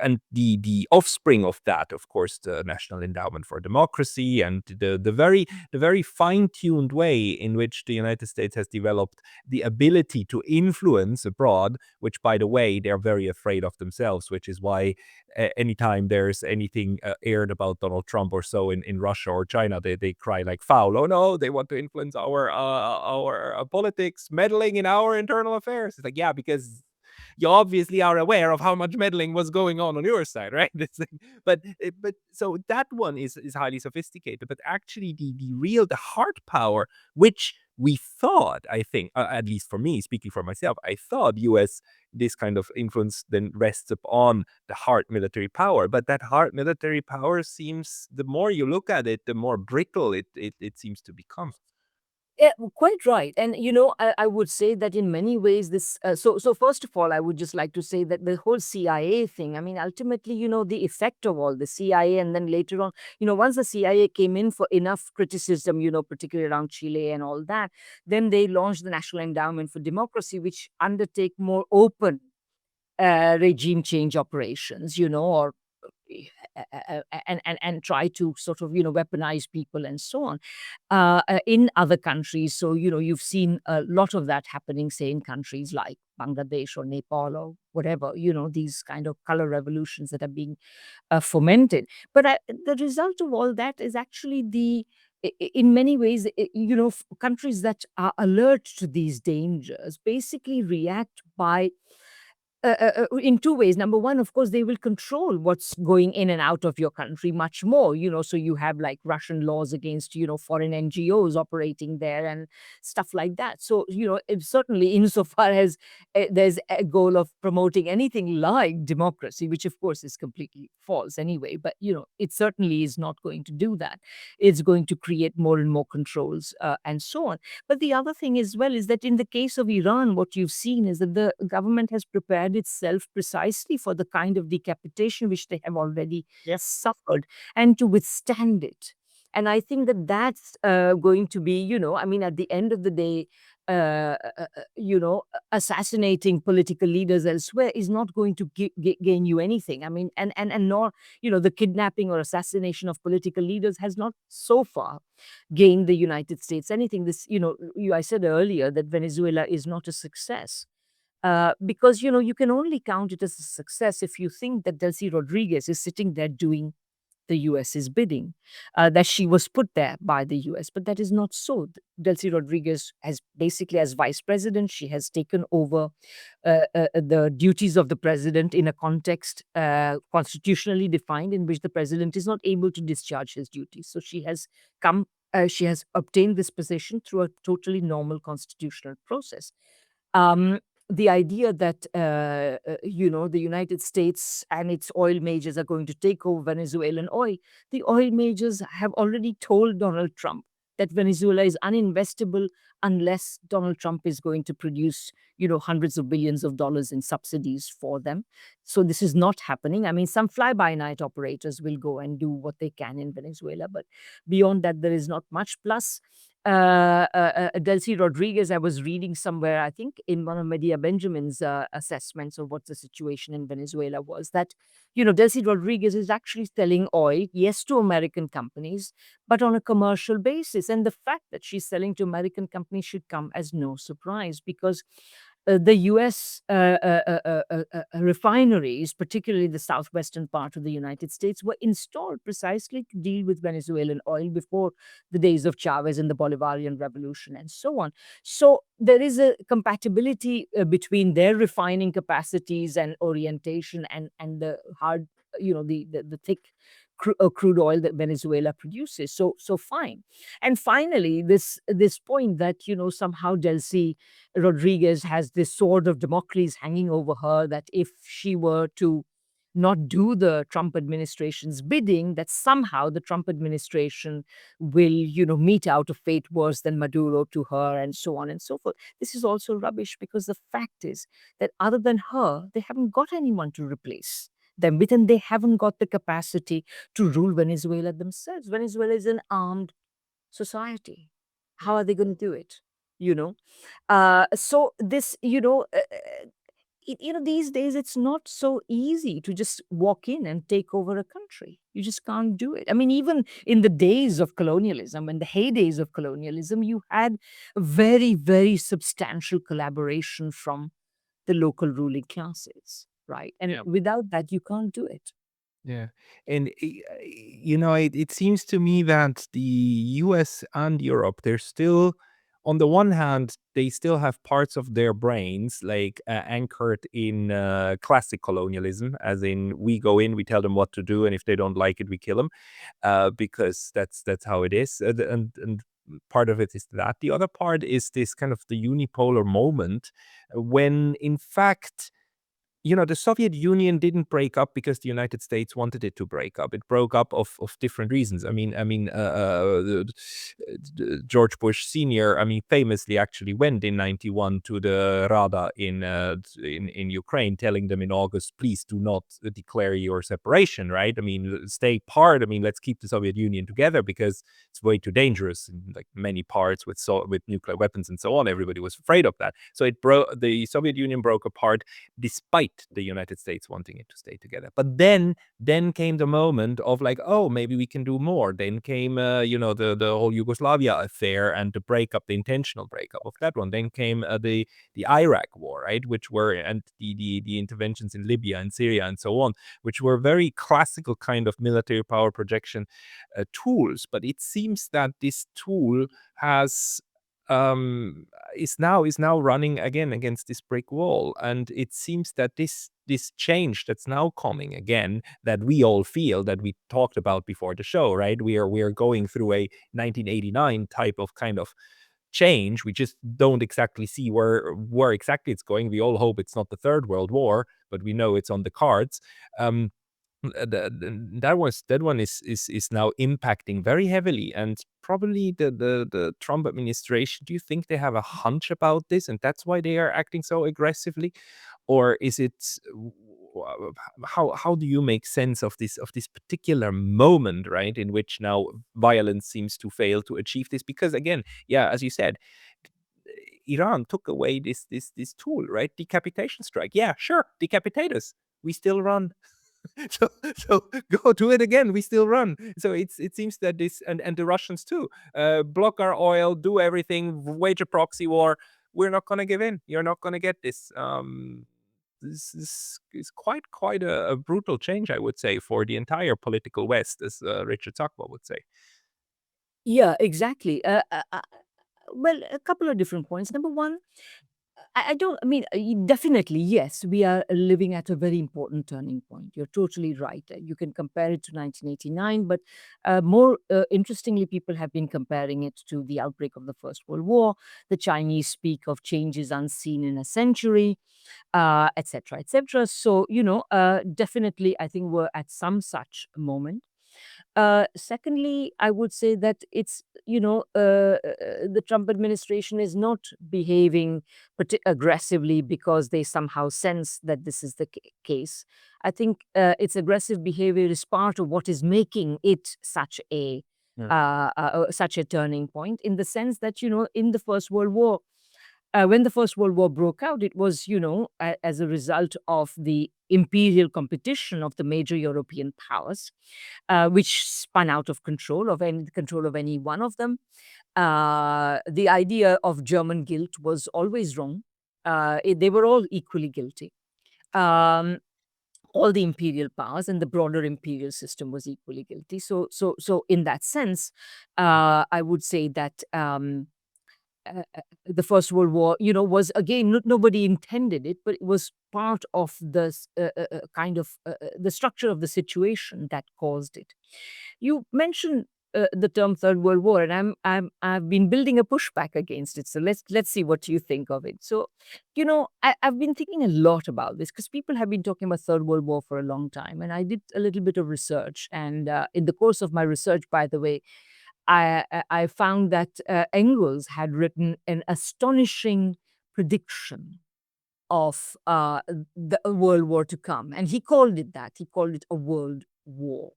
and the offspring of that, of course, the National Endowment for Democracy, and the very fine-tuned way in which the United States has developed the ability to influence abroad, which, by the way, they're very afraid of themselves, which is why anytime there's anything aired about Donald Trump or so in Russia or China, they cry like foul. Oh no, they want to influence our politics, meddling in our internal affairs. It's like, yeah, because you obviously are aware of how much meddling was going on your side, right? But so that one is highly sophisticated, but actually the real, the hard power, which we thought, I think, at least for me, speaking for myself, I thought US, this kind of influence then rests upon the hard military power. But that hard military power seems, the more you look at it, the more brittle it seems to become. Yeah, quite right. And I would say that in many ways, this. So first of all, I would just like to say that the whole CIA thing. I mean, ultimately, the effect of all the CIA, and then later on, once the CIA came in for enough criticism, particularly around Chile and all that, then they launched the National Endowment for Democracy, which undertake more open regime change operations, or and try to sort of weaponize people and so on in other countries. So you've seen a lot of that happening, say in countries like Bangladesh or Nepal or whatever. These kind of color revolutions that are being fomented. But the result of all that is actually in many ways, countries that are alert to these dangers basically react by in two ways. Number one, of course, they will control what's going in and out of your country much more. So you have like Russian laws against foreign NGOs operating there and stuff like that. So certainly insofar as there's a goal of promoting anything like democracy, which of course is completely false anyway. But it certainly is not going to do that. It's going to create more and more controls and so on. But the other thing as well is that in the case of Iran, what you've seen is that the government has prepared itself precisely for the kind of decapitation which they have already suffered and to withstand it. And I think that that's going to be, I mean, at the end of the day, assassinating political leaders elsewhere is not going to gain you anything. I mean, and nor, the kidnapping or assassination of political leaders has not so far gained the United States anything. This, I said earlier that Venezuela is not a success. Because you can only count it as a success if you think that Delcy Rodriguez is sitting there doing the US's bidding, that she was put there by the US. But that is not so. Delcy Rodriguez has basically, as vice president, she has taken over the duties of the president in a context constitutionally defined in which the president is not able to discharge his duties. So she has come. She has obtained this position through a totally normal constitutional process. Um, the idea that the United States and its oil majors are going to take over Venezuelan oil, the oil majors have already told Donald Trump that Venezuela is uninvestable unless Donald Trump is going to produce hundreds of billions of dollars in subsidies for them. So this is not happening. I mean, some fly-by-night operators will go and do what they can in Venezuela, but beyond that, there is not much. Plus, Delcy Rodriguez, I was reading somewhere, I think in one of Medea Benjamin's assessments of what the situation in Venezuela was, that, Delcy Rodriguez is actually selling oil, yes, to American companies, but on a commercial basis. And the fact that she's selling to American companies should come as no surprise, because the US refineries, particularly the southwestern part of the United States, were installed precisely to deal with Venezuelan oil before the days of Chavez and the Bolivarian Revolution and so on. So there is a compatibility between their refining capacities and orientation and the hard, the thick crude oil that Venezuela produces. So fine. And finally, this point that somehow Delcy Rodriguez has this sword of Damocles hanging over her, that if she were to not do the Trump administration's bidding, that somehow the Trump administration will, mete out a fate worse than Maduro to her, and so on and so forth. This is also rubbish, because the fact is that other than her, they haven't got anyone to replace them with, and they haven't got the capacity to rule Venezuela themselves. Venezuela is an armed society. How are they going to do it? You know, so this, these days it's not so easy to just walk in and take over a country. You just can't do it. I mean, even in the days of colonialism and the heydays of colonialism, you had very, very substantial collaboration from the local ruling classes, right? And Yeah. without that, you can't do it. Yeah. And, it seems to me that the US and Europe, they're still on the one hand, they still have parts of their brains like anchored in classic colonialism, as in we go in, we tell them what to do, and if they don't like it, we kill them, because that's how it is. And part of it is that. The other part is this kind of the unipolar moment when, in fact, the Soviet Union didn't break up because the United States wanted it to break up. It broke up of different reasons. George Bush Senior, famously actually went in '91 to the Rada in Ukraine, telling them in August, please do not declare your separation. Right? Stay part. Let's keep the Soviet Union together because it's way too dangerous in like many parts with nuclear weapons and so on. Everybody was afraid of that. So the Soviet Union broke apart despite the United States wanting it to stay together. But then came the moment of like, oh, maybe we can do more. Then came, the whole Yugoslavia affair and the intentional breakup of that one. Then came the Iraq war, right, and the interventions in Libya and Syria and so on, which were very classical kind of military power projection tools. But it seems that this tool has um is now running again against this brick wall, and it seems that this change that's now coming again, that we all feel, that we talked about before the show, right? We are going through a 1989 type of kind of change. We just don't exactly see where exactly it's going. We all hope it's not the Third World War, but we know it's on the cards. um that one is now impacting very heavily, and probably the Trump administration. Do you think they have a hunch about this, and that's why they are acting so aggressively, or is it? How do you make sense of this particular moment, right, in which now violence seems to fail to achieve this? Because again, yeah, as you said, Iran took away this tool, right? Decapitation strike. Yeah, sure, decapitate us. We still run. So go do it again. We still run. So it seems that this, and the Russians too, block our oil, do everything, wage a proxy war. We're not gonna give in. You're not gonna get this. This is quite a brutal change, I would say, for the entire political West, as Richard Sackville would say. Yeah, exactly. Well, a couple of different points. Number one, I don't, I mean, definitely, yes, we are living at a very important turning point. You're totally right. You can compare it to 1989, but more interestingly, people have been comparing it to the outbreak of the First World War. The Chinese speak of changes unseen in a century, etc., etc. So, definitely, I think we're at some such moment. Secondly, I would say that it's, the Trump administration is not behaving aggressively because they somehow sense that this is the case. I think its aggressive behavior is part of what is making it Yeah. such a turning point, in the sense that, in the First World War, when the First World War broke out, it was, as a result of the imperial competition of the major European powers, which spun out of control of any one of them. The idea of German guilt was always wrong. They were all equally guilty. Um, all the imperial powers and the broader imperial system was equally guilty. So in that sense, I would say that. The First World War, was again, nobody intended it, but it was part of kind of the structure of the situation that caused it. You mentioned the term Third World War, and I've been building a pushback against it. So let's see what you think of it. So, I've been thinking a lot about this because people have been talking about Third World War for a long time, and I did a little bit of research. And in the course of my research, by the way, I found that Engels had written an astonishing prediction of the World War to come, and he called it that. He called it a world war.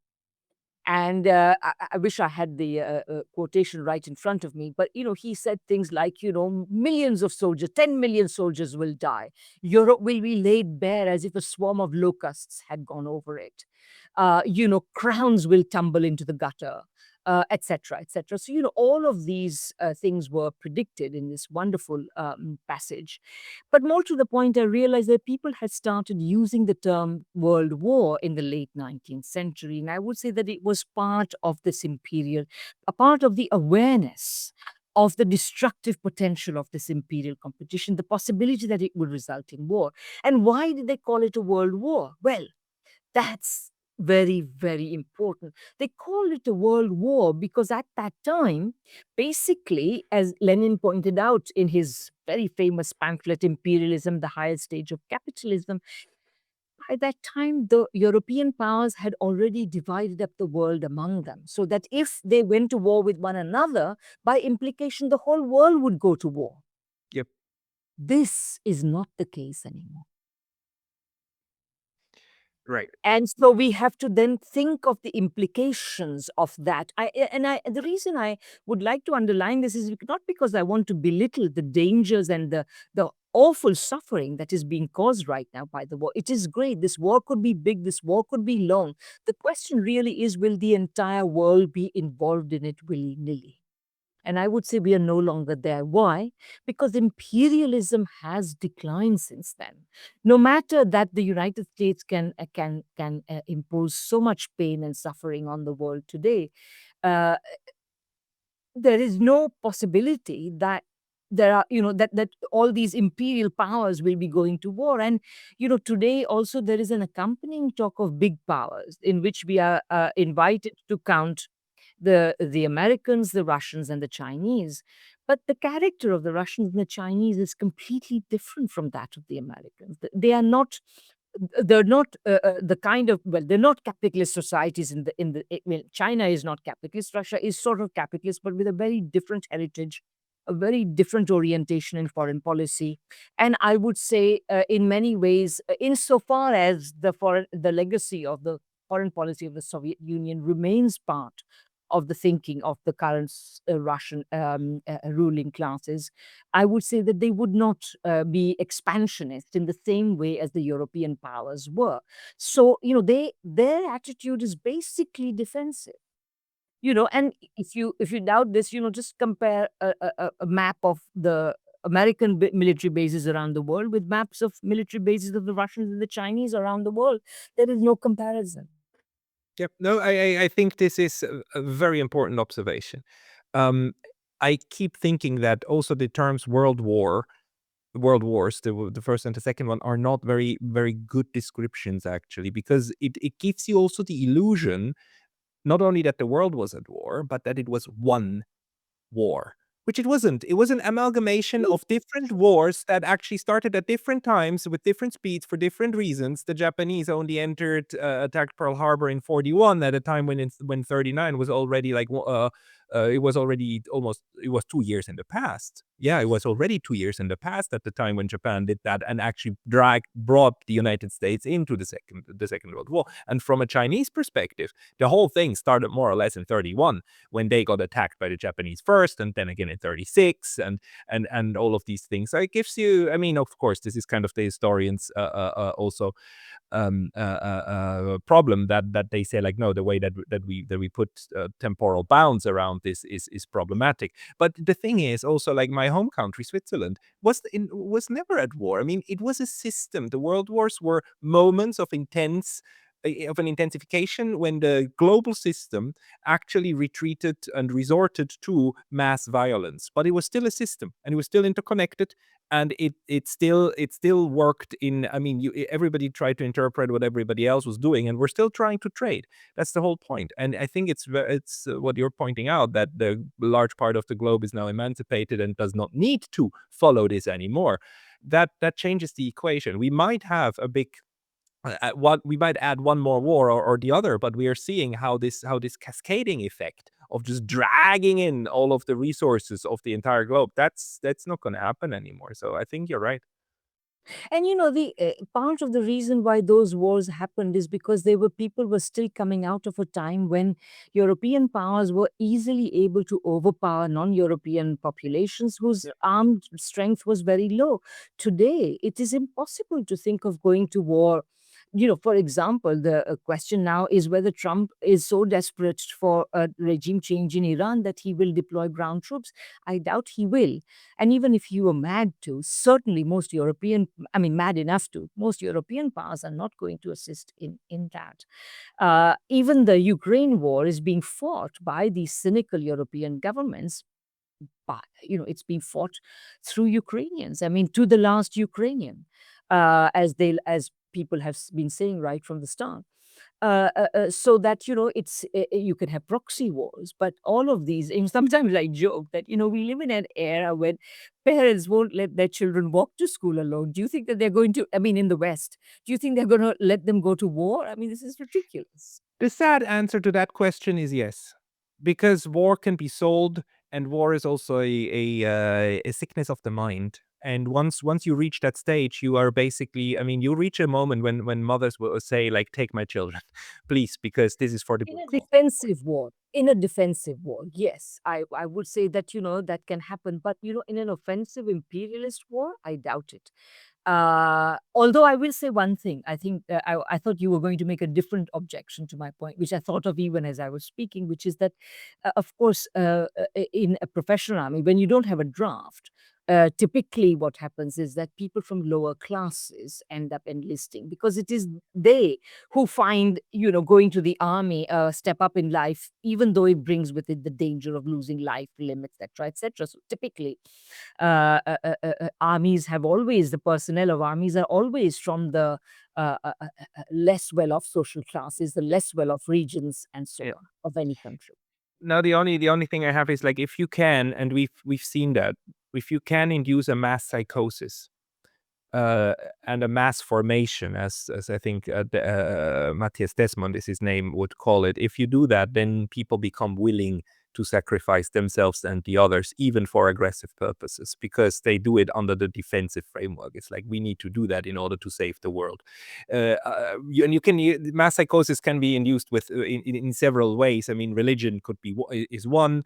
And I wish I had the quotation right in front of me, but he said things like, millions of soldiers, 10 million soldiers will die. Europe will be laid bare as if a swarm of locusts had gone over it. Crowns will tumble into the gutter, etc., etc. So, all of these things were predicted in this wonderful passage. But more to the point, I realized that people had started using the term World War in the late 19th century. And I would say that it was part of this a part of the awareness of the destructive potential of this imperial competition, the possibility that it would result in war. And why did they call it a world war? Well, that's very, very important. They called it a world war because at that time, basically, as Lenin pointed out in his very famous pamphlet, Imperialism, the Highest Stage of Capitalism, by that time, the European powers had already divided up the world among them, so that if they went to war with one another, by implication, the whole world would go to war. Yep. This is not the case anymore. Right. And so we have to then think of the implications of that. The reason I would like to underline this is not because I want to belittle the dangers and the awful suffering that is being caused right now by the war. It is great. This war could be big. This war could be long. The question really is, will the entire world be involved in it willy nilly? And I would say we are no longer there. Why? Because imperialism has declined since then. No matter that the United States can impose so much pain and suffering on the world today, uh, there is no possibility that there are, that all these imperial powers will be going to war. And today also there is an accompanying talk of big powers in which we are invited to count the Americans, the Russians, and the Chinese. But the character of the Russians and the Chinese is completely different from that of the Americans. They are not. They're not the kind of, well, they're not capitalist societies well, China is not capitalist. Russia is sort of capitalist, but with a very different heritage, a very different orientation in foreign policy. And I would say, in many ways, insofar as the legacy of the foreign policy of the Soviet Union remains part of the thinking of the current Russian ruling classes, I would say that they would not be expansionist in the same way as the European powers were. So, their attitude is basically defensive. And if you doubt this, just compare a map of the American military bases around the world with maps of military bases of the Russians and the Chinese around the world. There is no comparison. Yep. No, I think this is a very important observation. Um, I keep thinking that also the terms world wars, the first and the second one, are not very, very good descriptions actually, because it gives you also the illusion not only that the world was at war, but that it was one war, which it wasn't. It was an amalgamation of different wars that actually started at different times with different speeds for different reasons. The Japanese only attacked Pearl Harbor in 41 at a time when 39 was already like it was already it was 2 years in the past. Yeah, it was already 2 years in the past at the time when Japan did that and actually brought the United States into the Second World War. And from a Chinese perspective, the whole thing started more or less in 31 when they got attacked by the Japanese first, and then again in 36, and all of these things. So it gives you, I mean, of course, this is kind of the historians also problem that they say like, no, the way that we put temporal bounds around this is problematic. But the thing is also, like, my home country Switzerland was never at war. I mean, it was a system. The world wars were moments of an intensification when the global system actually retreated and resorted to mass violence. But it was still a system, and it was still interconnected, and it still worked in. I mean, everybody tried to interpret what everybody else was doing, and we're still trying to trade. That's the whole point. And I think it's what you're pointing out, that the large part of the globe is now emancipated and does not need to follow this anymore. That changes the equation. We might have a big what we might add one more war or the other, but we are seeing how this cascading effect of just dragging in all of the resources of the entire globe, that's not going to happen anymore. So I think you're right. And the part of the reason why those wars happened is because people were still coming out of a time when European powers were easily able to overpower non-European populations whose Yeah. armed strength was very low. Today, it is impossible to think of going to war. For example, the question now is whether Trump is so desperate for a regime change in Iran that he will deploy ground troops. I doubt he will. And even if he were mad to, certainly mad enough to, most European powers are not going to assist in that. Even the Ukraine war is being fought by these cynical European governments it's being fought through Ukrainians. I mean, to the last Ukrainian, as people have been saying right from the start. So that it's you can have proxy wars, but all of these. And sometimes I joke that we live in an era when parents won't let their children walk to school alone. Do you think that they're going to? I mean, in the West, do you think they're going to let them go to war? I mean, this is ridiculous. The sad answer to that question is yes, because war can be sold, and war is also a sickness of the mind. And once you reach that stage, you are basically, I mean, you reach a moment when mothers will say like, "Take my children, please, because this is for the In good a cause." defensive war, yes, I would say that that can happen. But in an offensive imperialist war, I doubt it. Although I will say one thing, I think I thought you were going to make a different objection to my point, which I thought of even as I was speaking, which is that, of course, in a professional army, when you don't have a draft, typically what happens is that people from lower classes end up enlisting because it is they who find going to the army a step up in life, even though it brings with it the danger of losing life, limb, etc., etc. So typically armies have always the personnel of armies are always from the less well-off social classes, the less well-off regions, and so Yeah. on of any country. Now the only thing I have is like, if you can, and we've seen that, if you can induce a mass psychosis, uh, and a mass formation, as I think Matthias Desmond is his name, would call it. If you do that, then people become willing to sacrifice themselves and the others, even for aggressive purposes, because they do it under the defensive framework. It's like, we need to do that in order to save the world. And mass psychosis can be induced with in several ways. I mean, religion could be is one.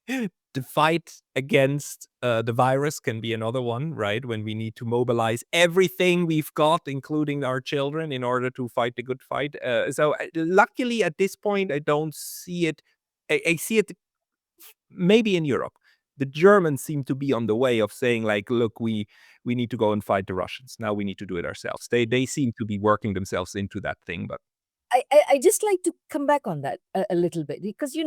The fight against the virus can be another one, right? When we need to mobilize everything we've got, including our children, in order to fight the good fight. Luckily, at this point, I don't see it. I see it maybe in Europe. The Germans seem to be on the way of saying like, look, we need to go and fight the Russians. Now we need to do it ourselves. They seem to be working themselves into that thing, but I just like to come back on that a little bit because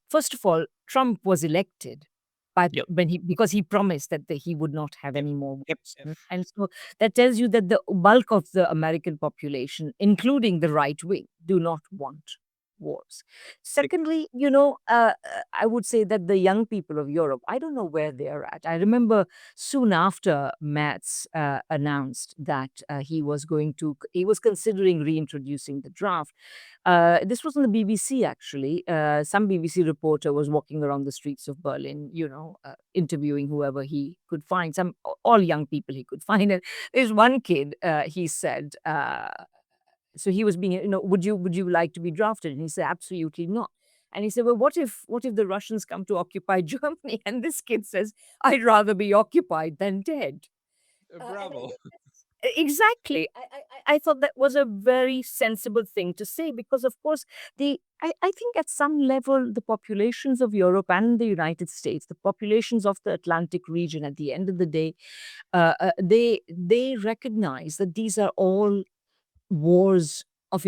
first of all, Trump was elected by yep, because he promised that he would not have yep, any more yep, wars. yep. And so that tells you that the bulk of the American population, including the right wing, do not want wars. Secondly, I would say that the young people of Europe, I don't know where they're at. I remember soon after Matz announced that he was considering reintroducing the draft. This was on the BBC actually. Some BBC reporter was walking around the streets of Berlin, interviewing whoever he could find, all young people he could find. And there's one kid, he said, so he was being, would you like to be drafted? And he said, absolutely not. And he said, well, what if the Russians come to occupy Germany? And this kid says, I'd rather be occupied than dead. And Bravo. exactly. I thought that was a very sensible thing to say because, of course, I think at some level, the populations of Europe and the United States, the populations of the Atlantic region, at the end of the day, they recognize that these are all wars of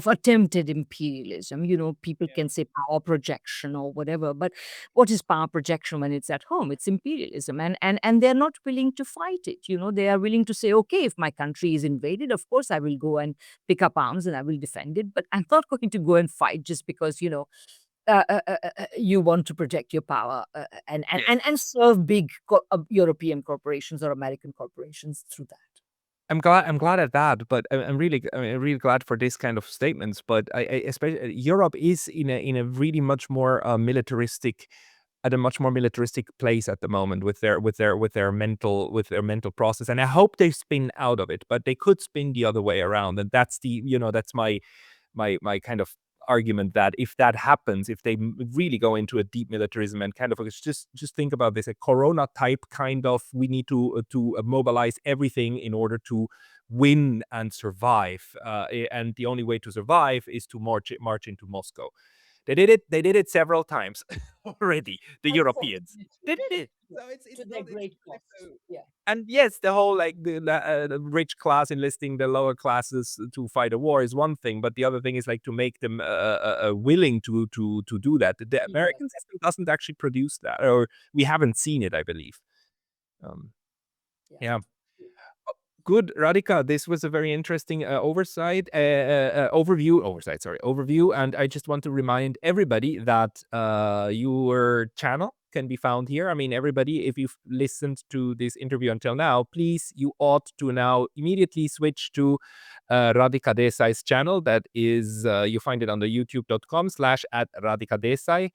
attempted imperialism. People Yeah. can say power projection or whatever, but what is power projection when it's at home? It's imperialism, and they're not willing to fight it. They are willing to say, okay, if my country is invaded, of course I will go and pick up arms and I will defend it, but I'm not going to go and fight just because you want to protect your power and serve big European corporations or American corporations through that. I'm glad at that, but I'm really glad for this kind of statements. But I especially Europe is in a really much more militaristic, at a much more militaristic place at the moment with their mental process, and I hope they spin out of it, but they could spin the other way around, and that's my kind of argument, that if that happens, if they really go into a deep militarism and kind of, it's just think about this, a corona type kind of, we need to mobilize everything in order to win and survive, and the only way to survive is to march into Moscow. They did it several times already. The Europeans, they did it. Yeah. So it's To their not great like cost. Yeah. and yes, the whole like the rich class enlisting the lower classes to fight a war is one thing, but the other thing is like to make them willing to do that. The To do that. American system doesn't actually produce that, or we haven't seen it, I believe. Um, Yeah. yeah. Good, Radhika. This was a very interesting overview. And I just want to remind everybody that your channel can be found here. I mean, everybody, if you've listened to this interview until now, please, you ought to now immediately switch to Radhika Desai's channel. That is, you find it on the youtube.com/@Radhika Desai.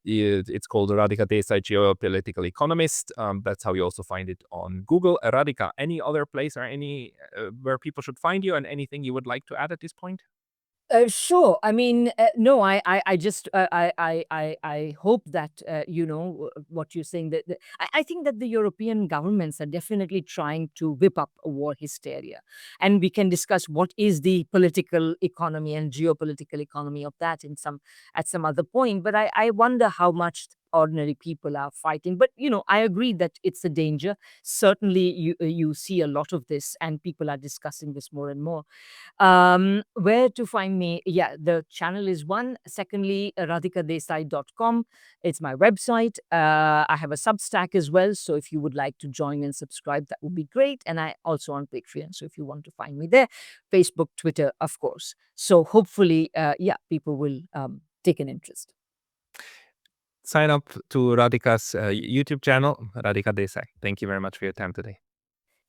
It's called Radhika Desai Geopolitical Economist. That's how you also find it on Google. Radhika, any other place or any where people should find you, and anything you would like to add at this point? Sure. I mean, no, I just, I hope that, what you're saying, that I think that the European governments are definitely trying to whip up a war hysteria. And we can discuss what is the political economy and geopolitical economy of that at some other point. But I wonder how much ordinary people are fighting. But, I agree that it's a danger. Certainly, you see a lot of this, and people are discussing this more and more. Where to find me? Yeah, the channel is one. Secondly, radhikadesai.com. It's my website. I have a Substack as well. So if you would like to join and subscribe, that would be great. And I also on Patreon. So if you want to find me there, Facebook, Twitter, of course. So hopefully, people will take an interest. Sign up to Radhika's YouTube channel, Radhika Desai. Thank you very much for your time today.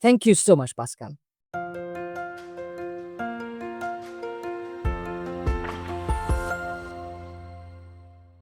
Thank you so much, Pascal.